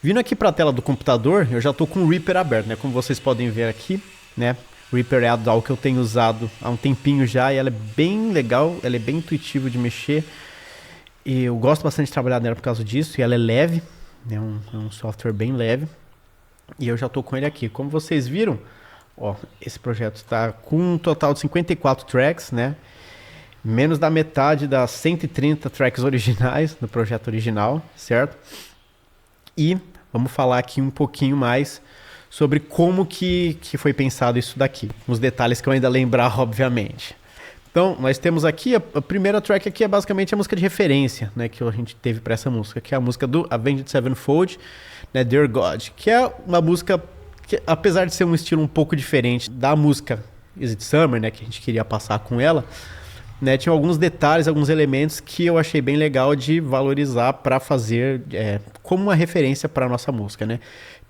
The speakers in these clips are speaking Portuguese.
Vindo aqui para a tela do computador, eu já estou com o Reaper aberto, né? Como vocês podem ver aqui, né? O Reaper é a DAW que eu tenho usado há um tempinho já e ela é bem legal, ela é bem intuitiva de mexer. E eu gosto bastante de trabalhar nela por causa disso, e ela é leve, né? É um software bem leve. E eu já estou com ele aqui. Como vocês viram, ó, esse projeto está com um total de 54 tracks, né? Menos da metade das 130 tracks originais do projeto original, certo? E vamos falar aqui um pouquinho mais sobre como que foi pensado isso daqui. Os detalhes que eu ainda lembrar, obviamente. Então, nós temos aqui, a primeira track aqui é basicamente a música de referência, né, que a gente teve para essa música, que é a música do Avenged Sevenfold, né, Dear God, que é uma música que, apesar de ser um estilo um pouco diferente da música Is It Summer, né, que a gente queria passar com ela, né, tinha alguns detalhes, alguns elementos que eu achei bem legal de valorizar para fazer como uma referência para a nossa música, né?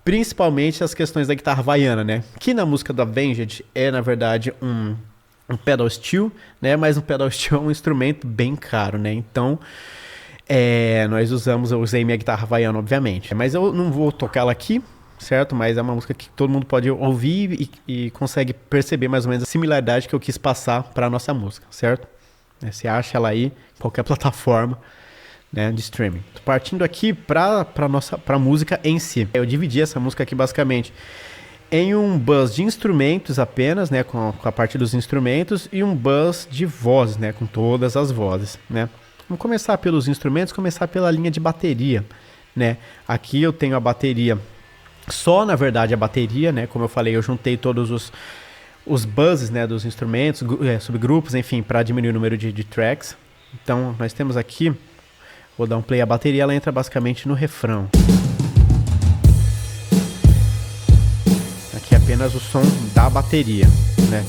Principalmente as questões da guitarra havaiana, né? Que na música do Avenged é, na verdade, um pedal steel, né? Mas um pedal steel é um instrumento bem caro, né? Então, eu usei minha guitarra havaiana, obviamente. Mas eu não vou tocá-la aqui, certo? Mas é uma música que todo mundo pode ouvir e consegue perceber mais ou menos a similaridade que eu quis passar para a nossa música, certo? Você acha ela aí em qualquer plataforma, né, de streaming. Tô partindo aqui para a música em si. Eu dividi essa música aqui basicamente em um bus de instrumentos apenas, né, com a parte dos instrumentos, e um bus de voz, né, com todas as vozes, né. Vamos começar pelos instrumentos, começar pela linha de bateria, né. Aqui eu tenho a bateria, só na verdade a bateria, né, como eu falei, eu juntei todos os buzzes, né, dos instrumentos, subgrupos, enfim, para diminuir o número de tracks. Então nós temos aqui, vou dar um play, a bateria ela entra basicamente no refrão. Aqui é apenas o som da bateria, né?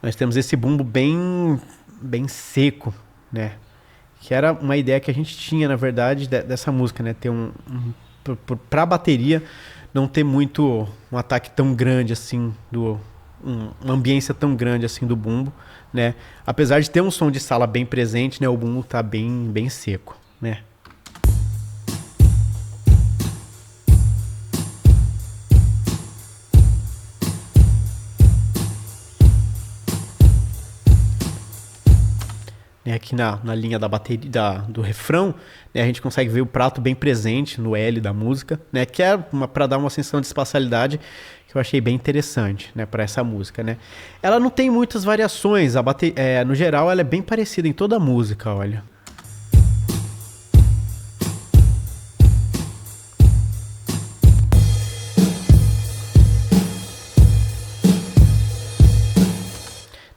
Nós temos esse bumbo bem seco, né? Que era uma ideia que a gente tinha, na verdade, dessa música, né? Ter pra bateria não ter muito um ataque tão grande assim, uma ambiência tão grande assim do bumbo, né? Apesar de ter um som de sala bem presente, né? O bumbo tá bem seco, né? Aqui na linha da bateria do refrão, né, a gente consegue ver o prato bem presente no L da música, né, que é para dar uma sensação de espacialidade que eu achei bem interessante, né, para essa música, né. Ela não tem muitas variações, no geral ela é bem parecida em toda a música, olha.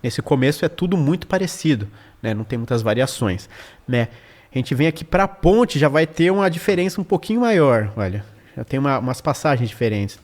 Nesse começo é tudo muito parecido, né? Não tem muitas variações, né? A gente vem aqui para a ponte, já vai ter uma diferença um pouquinho maior, olha. Já tem umas passagens diferentes.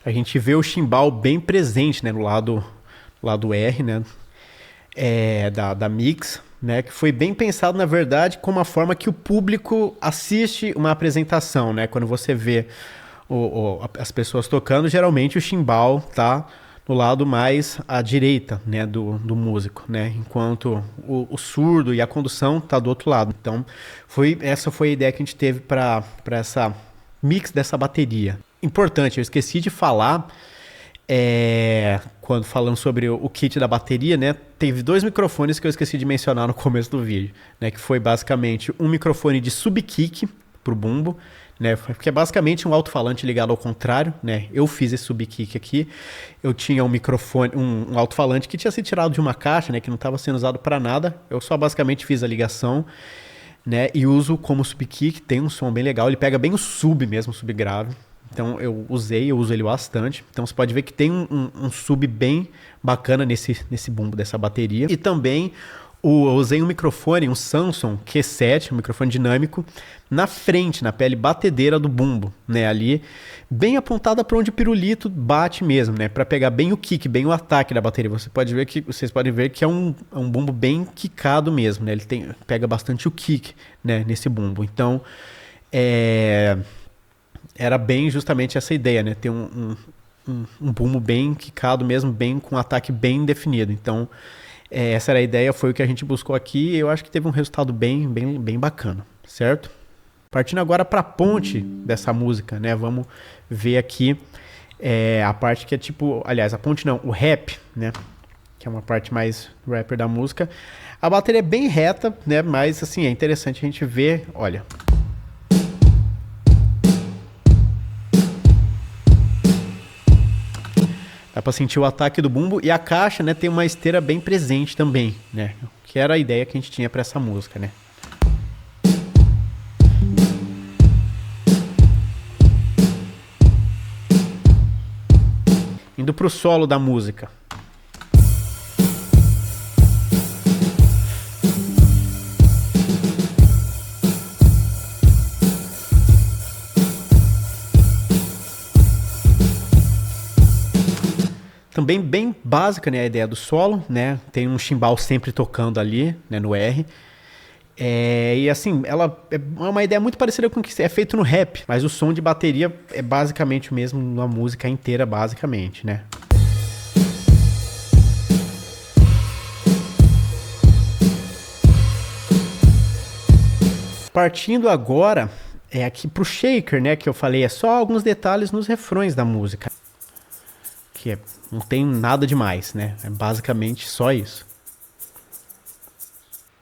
A gente vê o chimbal bem presente, né, no lado R, né, da mix, né, que foi bem pensado, na verdade, como a forma que o público assiste uma apresentação, né, quando você vê as pessoas tocando, geralmente o chimbal tá no lado mais à direita, né, do músico, né, enquanto o surdo e a condução tá do outro lado. Então, essa foi a ideia que a gente teve para essa mix dessa bateria. Importante, eu esqueci de falar, quando falando sobre o kit da bateria, né, teve 2 microfones que eu esqueci de mencionar no começo do vídeo, né, que foi basicamente um microfone de subkick pro bumbo, né, que é basicamente um alto-falante ligado ao contrário, né, eu fiz esse subkick aqui, eu tinha um microfone, um alto-falante que tinha sido tirado de uma caixa, né, que não estava sendo usado para nada, eu só basicamente fiz a ligação, né, e uso como subkick, tem um som bem legal, ele pega bem o sub mesmo, o sub grave. Então eu uso ele bastante. Então você pode ver que tem um sub bem bacana nesse bumbo dessa bateria. E também Eu usei um microfone, um Samsung Q7, um microfone dinâmico, na frente, na pele batedeira do bumbo, né? Ali, bem apontada para onde o pirulito bate mesmo, né? Para pegar bem o kick, bem o ataque da bateria. Vocês podem ver que é um bumbo bem quicado mesmo, né? Ele pega bastante o kick, né? Nesse bumbo. Então, era bem justamente essa ideia, né? Ter um bumbo bem quicado mesmo, bem com um ataque bem definido. Então, essa era a ideia, foi o que a gente buscou aqui, e eu acho que teve um resultado bem bacana, certo? Partindo agora para a ponte dessa música, né? Vamos ver aqui a parte que é tipo, aliás, a ponte não, o rap, né? Que é uma parte mais rapper da música. A bateria é bem reta, né? Mas assim, é interessante a gente ver, olha. Dá pra sentir o ataque do bumbo, e a caixa, né, tem uma esteira bem presente também, né? Que era a ideia que a gente tinha para essa música, né? Indo pro solo da música. Também bem básica, né, a ideia do solo, né? Tem um chimbal sempre tocando ali, né, no R. E assim, ela é uma ideia muito parecida com o que é feito no rap, mas o som de bateria é basicamente o mesmo na música inteira, basicamente, né? Partindo agora aqui pro shaker, né, que eu falei, é só alguns detalhes nos refrões da música. Que não tem nada demais, né? É basicamente só isso.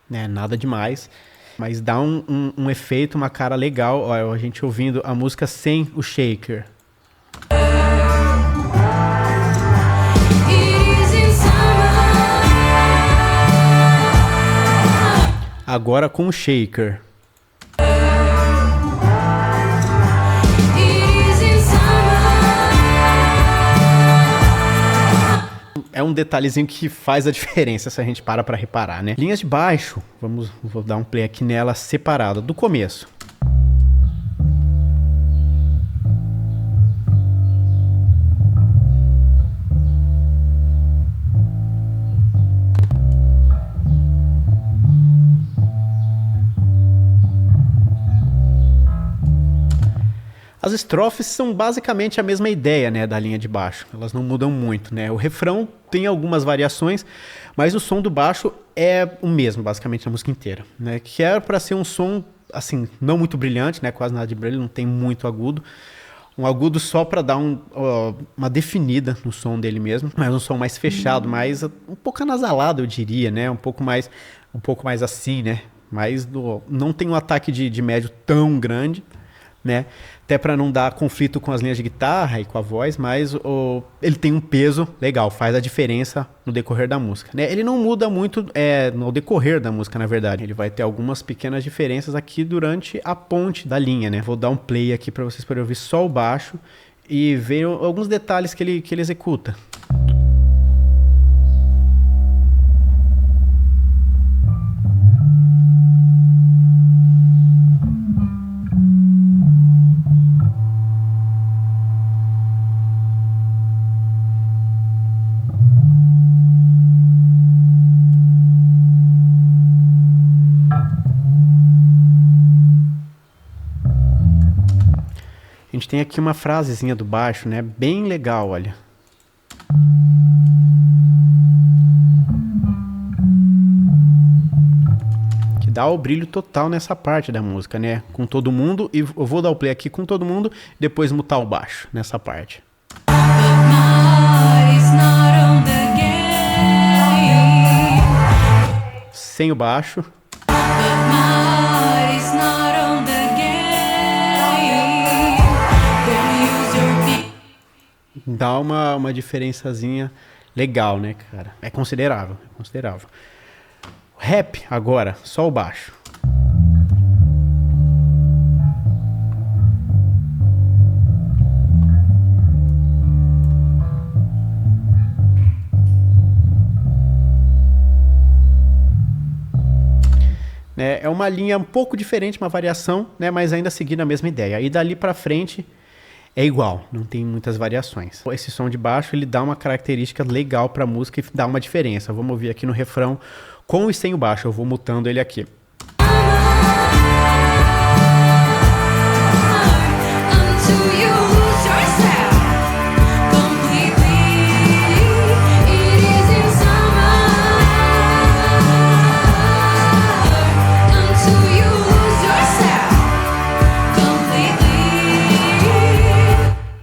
Nada demais. Mas dá um efeito, uma cara legal, ó, a gente ouvindo a música sem o shaker. Agora com o shaker. É um detalhezinho que faz a diferença se a gente para reparar, né? Linhas de baixo, vou dar um play aqui nela separada, do começo. As estrofes são basicamente a mesma ideia, né, da linha de baixo. Elas não mudam muito, né? O refrão tem algumas variações, mas o som do baixo é o mesmo, basicamente, na música inteira, né? Que era para ser um som, assim, não muito brilhante, né? Quase nada de brilho, não tem muito agudo. Um agudo só para dar uma definida no som dele mesmo, mas um som mais fechado, mais um pouco anasalado, eu diria, né? Um pouco mais assim, né? Não tem um ataque de médio tão grande, né? Até para não dar conflito com as linhas de guitarra e com a voz, mas ele tem um peso legal, faz a diferença no decorrer da música, né? Ele não muda muito no decorrer da música, na verdade. Ele vai ter algumas pequenas diferenças aqui durante a ponte da linha, né? Vou dar um play aqui para vocês poderem ouvir só o baixo e ver alguns detalhes que ele executa. A gente tem aqui uma frasezinha do baixo, né? Bem legal, olha. Que dá o brilho total nessa parte da música, né? Com todo mundo, e eu vou dar o play aqui com todo mundo, depois mutar o baixo nessa parte. Sem o baixo. Dá uma diferençazinha legal, né, cara? É considerável, é considerável. Rap agora, só o baixo. né? É uma linha um pouco diferente, uma variação, né? Mas ainda seguindo a mesma ideia. E dali para frente é igual, não tem muitas variações. Esse som de baixo ele dá uma característica legal para a música e dá uma diferença. Vamos ouvir aqui no refrão com e sem o baixo. Eu vou mutando ele aqui.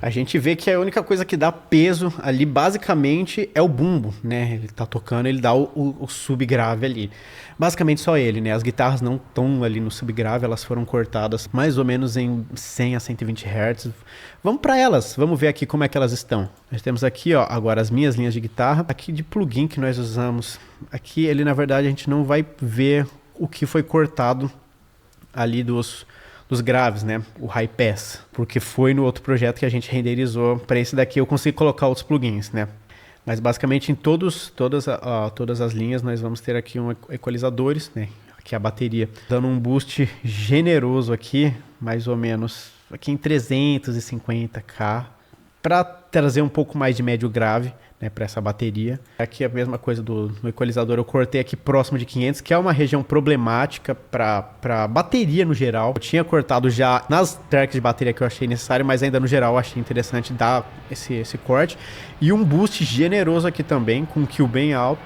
A gente vê que a única coisa que dá peso ali, basicamente, é o bumbo, né? Ele tá tocando, ele dá o subgrave ali. Basicamente só ele, né? As guitarras não estão ali no subgrave, elas foram cortadas mais ou menos em 100 a 120 Hz. Vamos para elas, vamos ver aqui como é que elas estão. Nós temos aqui, ó, agora as minhas linhas de guitarra. Aqui de plugin que nós usamos. Aqui, ele na verdade, a gente não vai ver o que foi cortado ali dos graves, né? O high pass, porque foi no outro projeto que a gente renderizou. Para esse daqui eu consegui colocar outros plugins, né? Mas basicamente em todas as linhas nós vamos ter aqui equalizadores, né? Aqui a bateria dando um boost generoso aqui, mais ou menos aqui em 350K, para trazer um pouco mais de médio grave, né, para essa bateria. Aqui a mesma coisa no equalizador, eu cortei aqui próximo de 500, que é uma região problemática para bateria no geral. Eu tinha cortado já nas tracks de bateria que eu achei necessário, mas ainda no geral eu achei interessante dar esse corte. E um boost generoso aqui também, com um kill bem alto,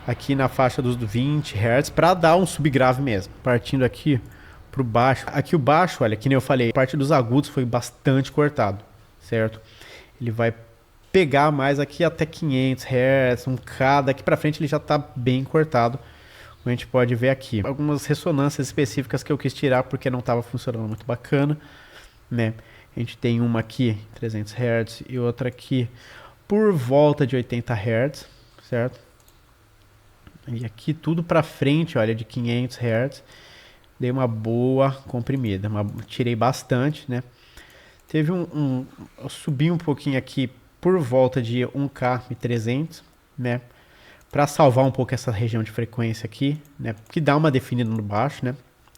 aqui na faixa dos 20 Hz, para dar um subgrave mesmo. Partindo aqui pro baixo. Aqui o baixo, olha, que nem eu falei, a parte dos agudos foi bastante cortado, certo? Ele vai pegar mais aqui até 500 Hz, 1K, daqui para frente ele já está bem cortado, como a gente pode ver aqui. Algumas ressonâncias específicas que eu quis tirar porque não estava funcionando muito bacana, né? A gente tem uma aqui 300 Hz e outra aqui por volta de 80 Hz, certo? E aqui tudo para frente, olha, de 500 Hz. Dei uma boa comprimida, tirei bastante, né? Teve eu subi um pouquinho aqui por volta de 1K e 300, né? Para salvar um pouco essa região de frequência aqui, né? Que dá uma definida no baixo, né?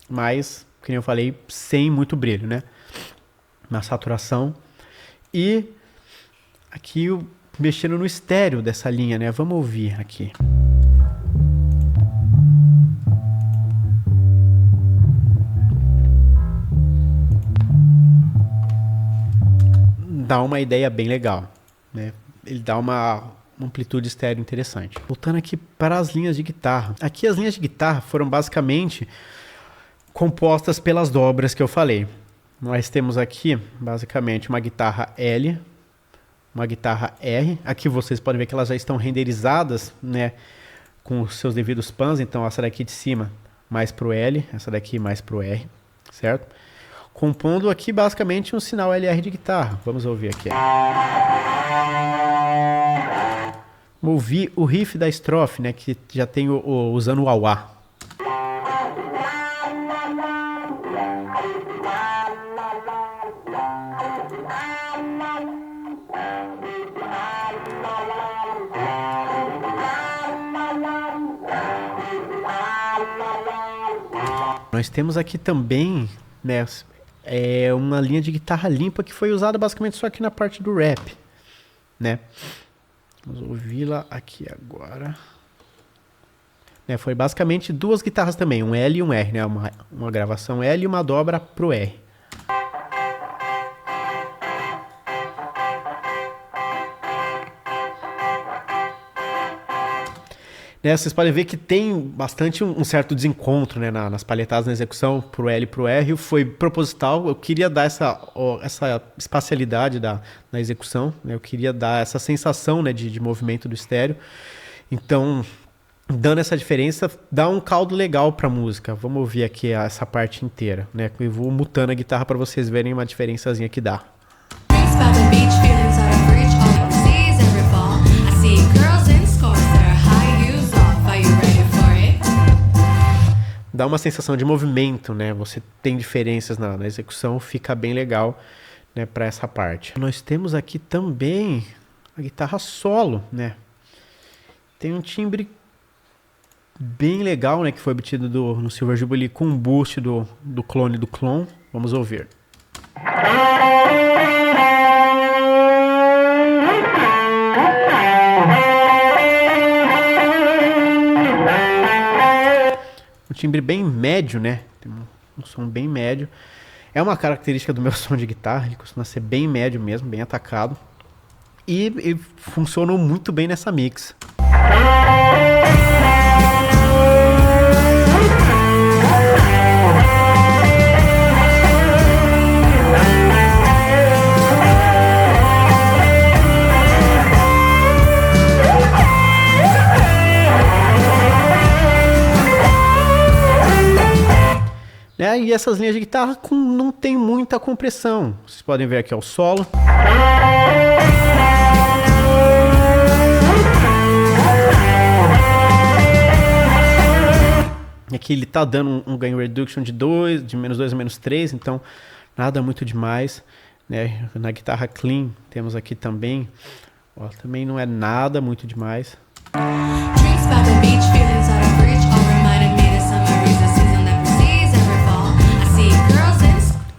Mas, como eu falei, sem muito brilho, né? Na saturação. E aqui mexendo no estéreo dessa linha, né? Vamos ouvir aqui. Dá uma ideia bem legal, né? Ele dá uma amplitude estéreo interessante. Voltando aqui para as linhas de guitarra. Aqui as linhas de guitarra foram basicamente compostas pelas dobras que eu falei. Nós temos aqui basicamente uma guitarra L, uma guitarra R. Aqui vocês podem ver que elas já estão renderizadas, né, com os seus devidos pans. Então essa daqui de cima mais pro L, essa daqui mais pro R, certo? Compondo aqui basicamente um sinal LR de guitarra. Vamos ouvir aqui. Vamos ouvir o riff da estrofe, né, que já tem usando o wah-wah. Nós temos aqui também, né, uma linha de guitarra limpa que foi usada basicamente só aqui na parte do rap, né? Vamos ouvi-la aqui agora. Foi basicamente duas guitarras também, um L e um R, né? Uma gravação L e uma dobra pro R. Né, vocês podem ver que tem bastante um certo desencontro, né, nas palhetadas, na execução pro L e pro R. Foi proposital, eu queria dar essa espacialidade na execução, né, eu queria dar essa sensação, né, de movimento do estéreo. Então, dando essa diferença, dá um caldo legal para a música. Vamos ouvir aqui essa parte inteira, né? Eu vou mutando a guitarra para vocês verem uma diferençazinha que dá. Dá uma sensação de movimento, né? Você tem diferenças na execução, fica bem legal, né, para essa parte. Nós temos aqui também a guitarra solo, né? Tem um timbre bem legal, né, que foi obtido no Silver Jubilee com um boost do clone do clone. Vamos ouvir. Um timbre bem médio, né? Tem um som bem médio. É uma característica do meu som de guitarra, ele costuma ser bem médio mesmo, bem atacado. E funcionou muito bem nessa mix. E essas linhas de guitarra não tem muita compressão. Vocês podem ver aqui o solo. E aqui ele tá dando um gain reduction de menos 2 a menos 3, então nada muito demais, né? Na guitarra clean temos aqui também, ó, também não é nada muito demais.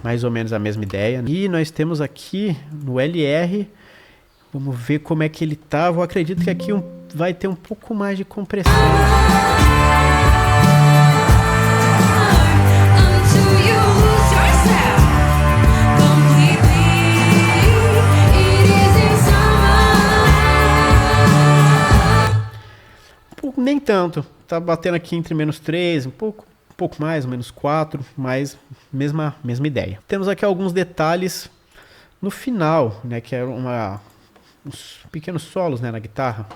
Mais ou menos a mesma ideia. E nós temos aqui no LR, vamos ver como é que ele tá. Eu acredito que aqui vai ter um pouco mais de compressão. Nem tanto, tá batendo aqui entre menos 3, um pouco mais, menos 4, mas mesma ideia. Temos aqui alguns detalhes no final, né, que é uns pequenos solos, né, na guitarra.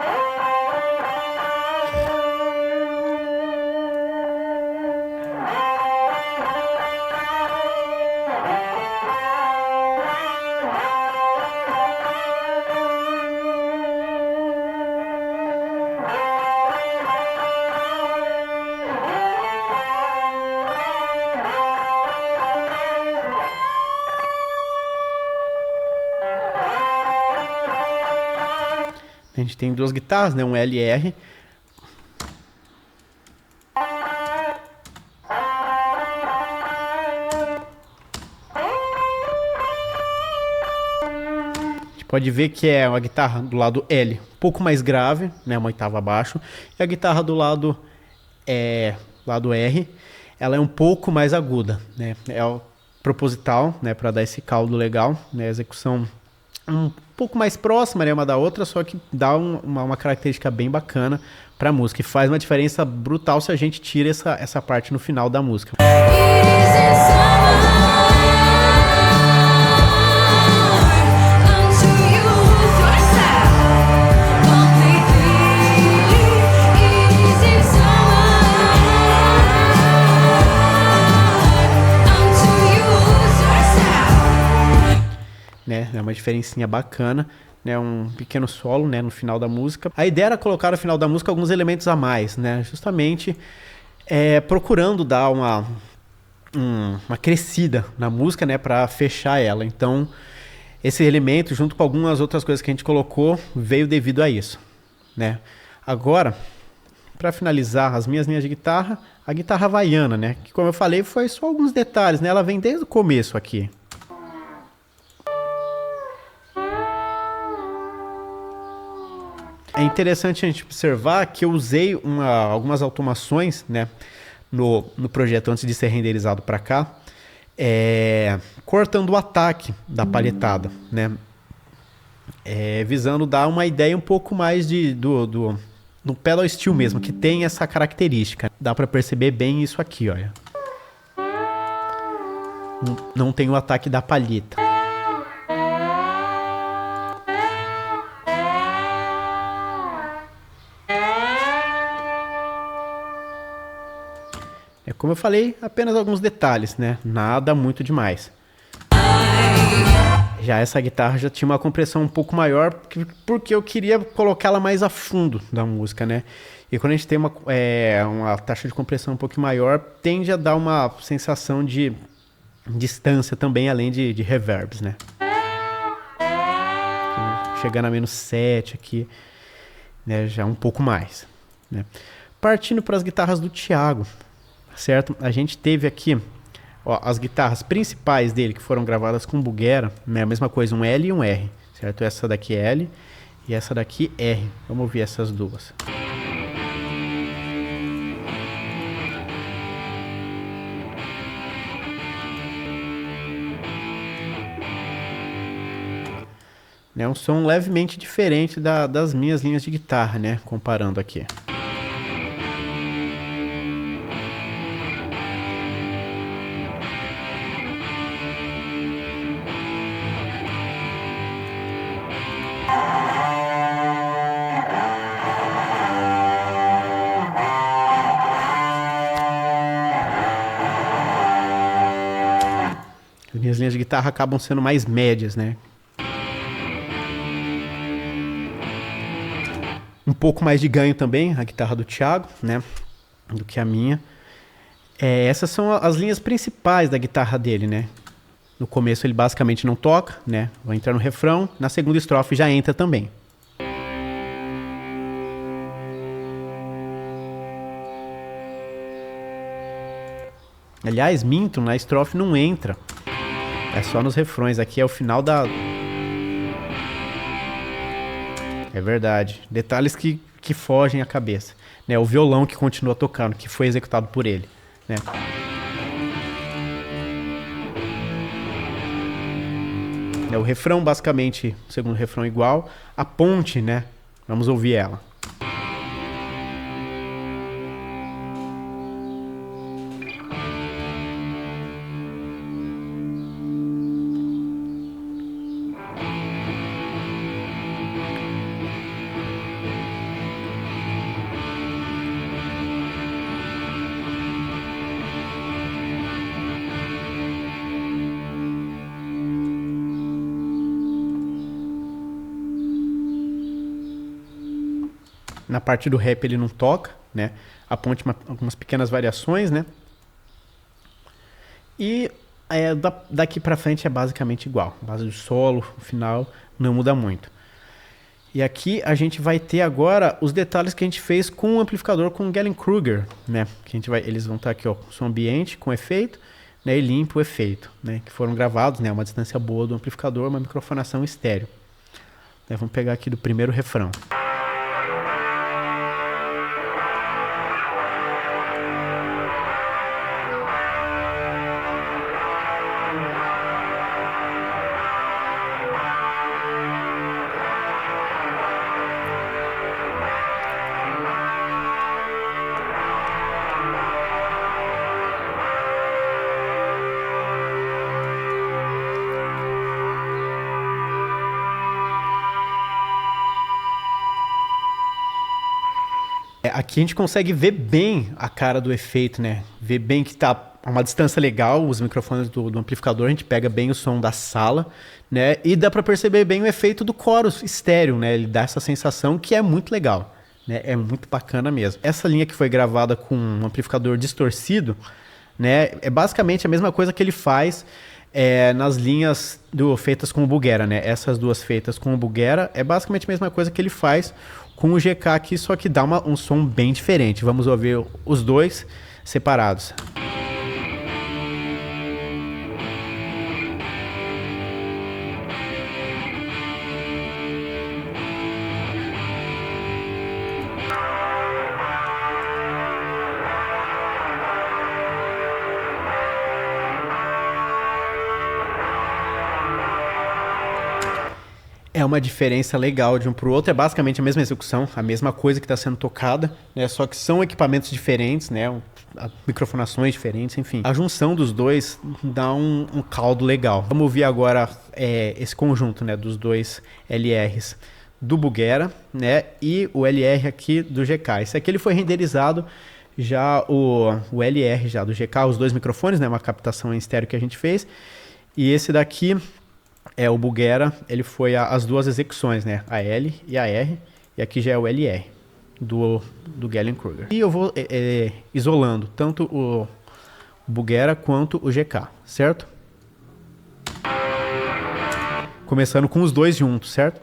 A gente tem duas guitarras, né? Um LR. A gente pode ver que é uma guitarra do lado L um pouco mais grave, né? Uma oitava abaixo. E a guitarra do lado R, ela é um pouco mais aguda, né? É proposital, né? Para dar esse caldo legal, né? A execução um pouco mais próxima, né, uma da outra, só que dá uma característica bem bacana pra música e faz uma diferença brutal se a gente tira essa parte no final da música. Né, é uma diferencinha bacana, né, um pequeno solo, né, no final da música. A ideia era colocar no final da música alguns elementos a mais, né, justamente procurando dar uma crescida na música, né, para fechar ela. Então, esse elemento, junto com algumas outras coisas que a gente colocou, veio devido a isso, né. Agora, para finalizar as minhas linhas de guitarra, a guitarra havaiana, né, que como eu falei, foi só alguns detalhes, né, ela vem desde o começo aqui. É interessante a gente observar que eu usei algumas automações, né, no projeto antes de ser renderizado para cá, cortando o ataque da palhetada, né, visando dar uma ideia um pouco mais do pedal steel mesmo, que tem essa característica. Dá para perceber bem isso aqui, olha. Não tem o ataque da palheta. Como eu falei, apenas alguns detalhes, né? Nada muito demais. Já essa guitarra já tinha uma compressão um pouco maior, porque eu queria colocá-la mais a fundo da música, né? E quando a gente tem uma taxa de compressão um pouco maior, tende a dar uma sensação de distância também, além de reverbs, né? Chegando a menos 7 aqui, né? Já um pouco mais, né? Partindo para as guitarras do Thiago, certo? A gente teve aqui, ó, as guitarras principais dele que foram gravadas com Bugera, né? A mesma coisa, um L e um R, certo? Essa daqui é L e essa daqui R. Vamos ouvir essas duas. É um som levemente diferente das minhas linhas de guitarra, né? Comparando aqui. As minhas linhas de guitarra acabam sendo mais médias, né? Um pouco mais de ganho também, a guitarra do Thiago, né? Do que a minha. Essas são as linhas principais da guitarra dele, né? No começo ele basicamente não toca, né? Vai entrar no refrão, na segunda estrofe já entra também. Aliás, minto, na estrofe não entra. É só nos refrões, aqui é o final da... É verdade. Detalhes que fogem à cabeça. Né? O violão que continua tocando, que foi executado por ele. Né? O refrão, basicamente, o segundo refrão igual. A ponte, né? Vamos ouvir ela. Na parte do rap ele não toca, né? A ponte algumas pequenas variações, né? E daqui pra frente é basicamente igual. A base do solo, o final, não muda muito. E aqui a gente vai ter agora os detalhes que a gente fez com o amplificador com o Gallien-Kruger, né? Que eles vão estar aqui, ó, som ambiente com efeito, né? E limpo o efeito, né? Que foram gravados, né? Uma distância boa do amplificador, uma microfonação estéreo. Vamos pegar aqui do primeiro refrão. Aqui a gente consegue ver bem a cara do efeito, né? Ver bem que tá a uma distância legal, os microfones do amplificador, a gente pega bem o som da sala, né? E dá pra perceber bem o efeito do chorus estéreo, né? Ele dá essa sensação que é muito legal, né? É muito bacana mesmo. Essa linha que foi gravada com um amplificador distorcido, né? É basicamente a mesma coisa que ele faz nas linhas feitas com o Bugera, né? Essas duas feitas com o Bugera é basicamente a mesma coisa que ele faz com o GK aqui, só que dá um som bem diferente. Vamos ouvir os dois separados. É uma diferença legal de um para o outro, é basicamente a mesma execução, a mesma coisa que está sendo tocada, né? Só que são equipamentos diferentes, né? Microfonações diferentes, enfim. A junção dos dois dá um caldo legal. Vamos ouvir agora esse conjunto, né? Dos dois LRs do Bugera, né? E o LR aqui do GK. Esse aqui ele foi renderizado já o LR já do GK, os dois microfones, né? Uma captação em estéreo que a gente fez. E esse daqui... o Bugera, ele foi as duas execuções, né? A L e a R. E aqui já é o LR do Gallien-Kruger. E eu vou isolando tanto o Bugera quanto o GK, certo? Começando com os dois juntos, certo?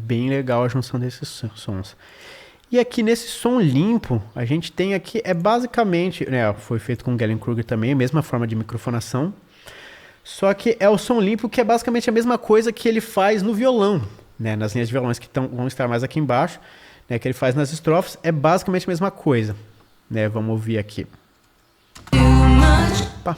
bem legal a junção desses sons. E aqui nesse som limpo, a gente tem aqui, basicamente, né, foi feito com Gallien-Kruger também, mesma forma de microfonação. Só que é o som limpo que é basicamente a mesma coisa que ele faz no violão, né, nas linhas de violões que vão estar mais aqui embaixo, né, que ele faz nas estrofes, é basicamente a mesma coisa. Né, vamos ouvir aqui. Opa.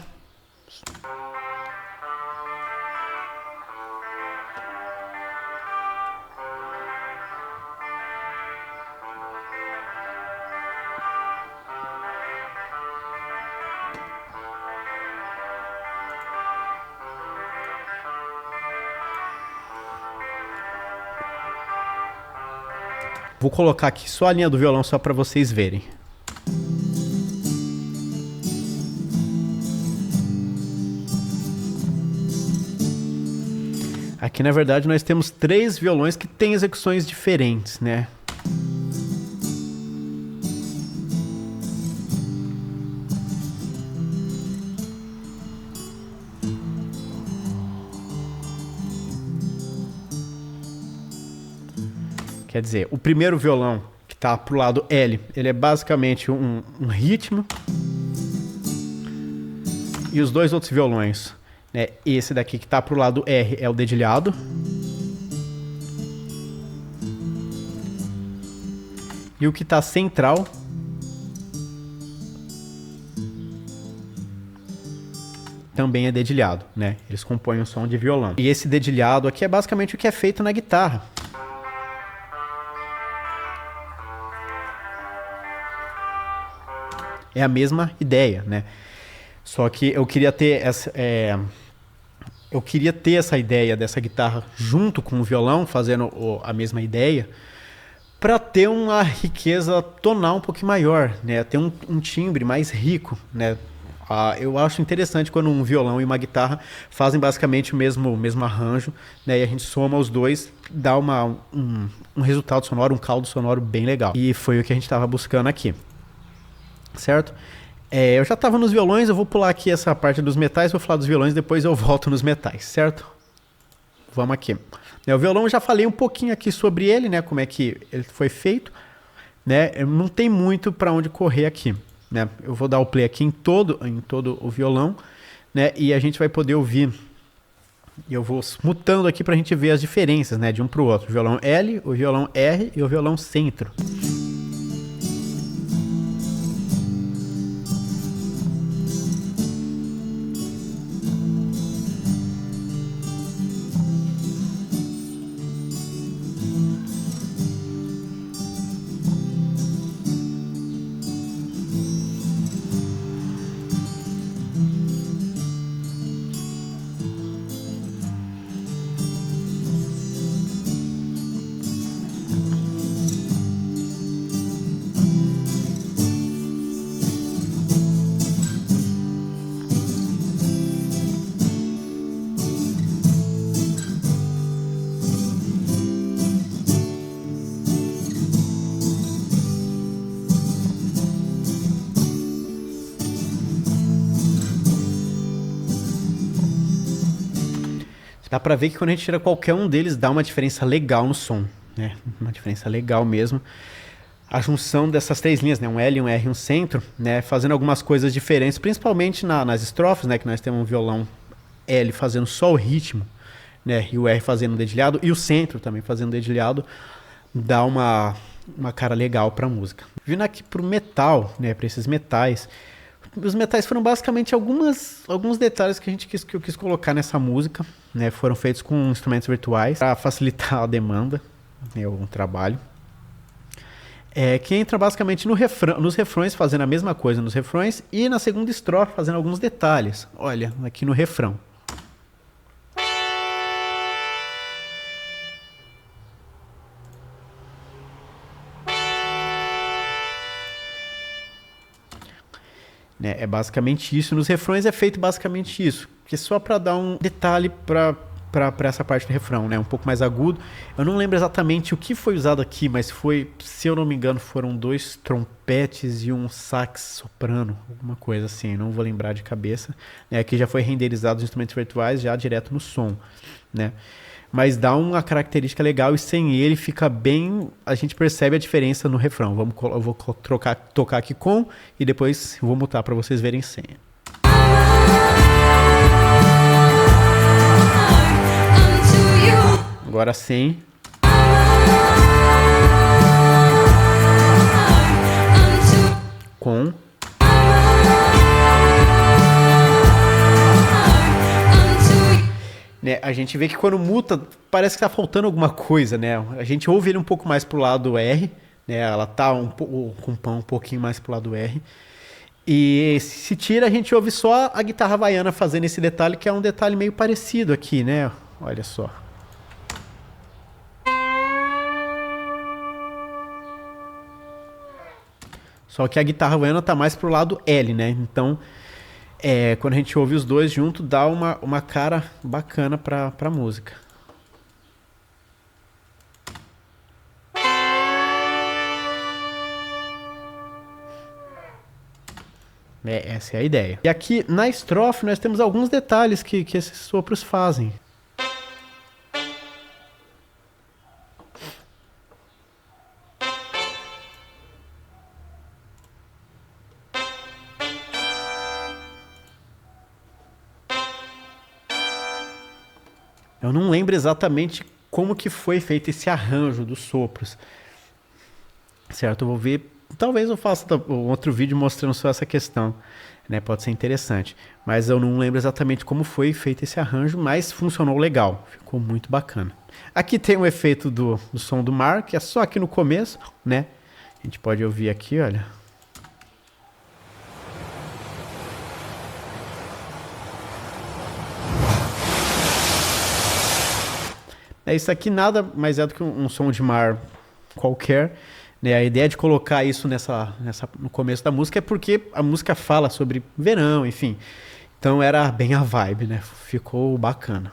Vou colocar aqui só a linha do violão só para vocês verem. Aqui na verdade nós temos 3 violões que têm execuções diferentes, né? Quer dizer, o primeiro violão, que está para o lado L, ele é basicamente um ritmo. E os 2 outros violões, né, esse daqui que está para o lado R é o dedilhado. E o que está central também é dedilhado, né? Eles compõem um som de violão. E esse dedilhado aqui é basicamente o que é feito na guitarra. É a mesma ideia, né? Só que eu queria ter essa ideia dessa guitarra junto com o violão, fazendo a mesma ideia, para ter uma riqueza tonal um pouquinho maior, né? Ter um timbre mais rico, né? Eu acho interessante quando um violão e uma guitarra fazem basicamente o mesmo arranjo, né? E a gente soma os dois, dá um resultado sonoro, um caldo sonoro bem legal. E foi o que a gente estava buscando aqui. Certo? Eu já estava nos violões, eu vou pular aqui essa parte dos metais, vou falar dos violões, depois eu volto nos metais, certo? Vamos aqui. O violão eu já falei um pouquinho aqui sobre ele, né? Como é que ele foi feito, né? Não tem muito para onde correr aqui, né? Eu vou dar o play aqui em todo o violão, né? E a gente vai poder ouvir. E eu vou mutando aqui para a gente ver as diferenças, né? De um para o outro. O violão L, o violão R e o violão centro. Dá pra ver que quando a gente tira qualquer um deles, dá uma diferença legal no som, né? Uma diferença legal mesmo. A junção dessas 3 linhas, né? Um L, um R e um centro, né? Fazendo algumas coisas diferentes, principalmente nas estrofes, né? Que nós temos um violão L fazendo só o ritmo, né? E o R fazendo o dedilhado, e o centro também fazendo o dedilhado, dá uma cara legal pra música. Vindo aqui pro metal, né? Pra esses metais. Os metais foram basicamente alguns detalhes que eu quis colocar nessa música, né? Foram feitos com instrumentos virtuais para facilitar a demanda, né? O trabalho. Que entra basicamente nos refrões, fazendo a mesma coisa nos refrões, e na segunda estrofe fazendo alguns detalhes. Olha, aqui no refrão. É basicamente isso. Nos refrões é feito basicamente isso, que é só para dar um detalhe para essa parte do refrão, né? Um pouco mais agudo. Eu não lembro exatamente o que foi usado aqui, mas foi, se eu não me engano, foram 2 trompetes e um sax soprano, alguma coisa assim, não vou lembrar de cabeça. Aqui já foi renderizado os instrumentos virtuais já direto no som, né? mas dá uma característica legal e sem ele fica bem, a gente percebe a diferença no refrão. Eu vou tocar aqui com e depois vou mutar para vocês verem sem. Agora sem. Com. Né, a gente vê que quando muta, parece que tá faltando alguma coisa, né? A gente ouve ele um pouco mais pro lado R, né? Ela tá com um pouquinho mais pro lado R. E se tira, a gente ouve só a guitarra havaiana fazendo esse detalhe, que é um detalhe meio parecido aqui, né? Olha só. Só que a guitarra havaiana tá mais pro lado L, né? Então, quando a gente ouve os dois junto, dá uma cara bacana pra música. Essa é a ideia. E aqui na estrofe nós temos alguns detalhes que esses sopros fazem. Eu não lembro exatamente como que foi feito esse arranjo dos sopros. Certo? Eu vou ver. Talvez eu faça um outro vídeo mostrando só essa questão. Né? Pode ser interessante. Mas eu não lembro exatamente como foi feito esse arranjo, mas funcionou legal. Ficou muito bacana. Aqui tem um efeito do som do mar, que é só aqui no começo, né? A gente pode ouvir aqui, olha. Isso aqui nada mais é do que um som de mar qualquer. Né? A ideia de colocar isso no começo da música é porque a música fala sobre verão, enfim. Então era bem a vibe, né? Ficou bacana.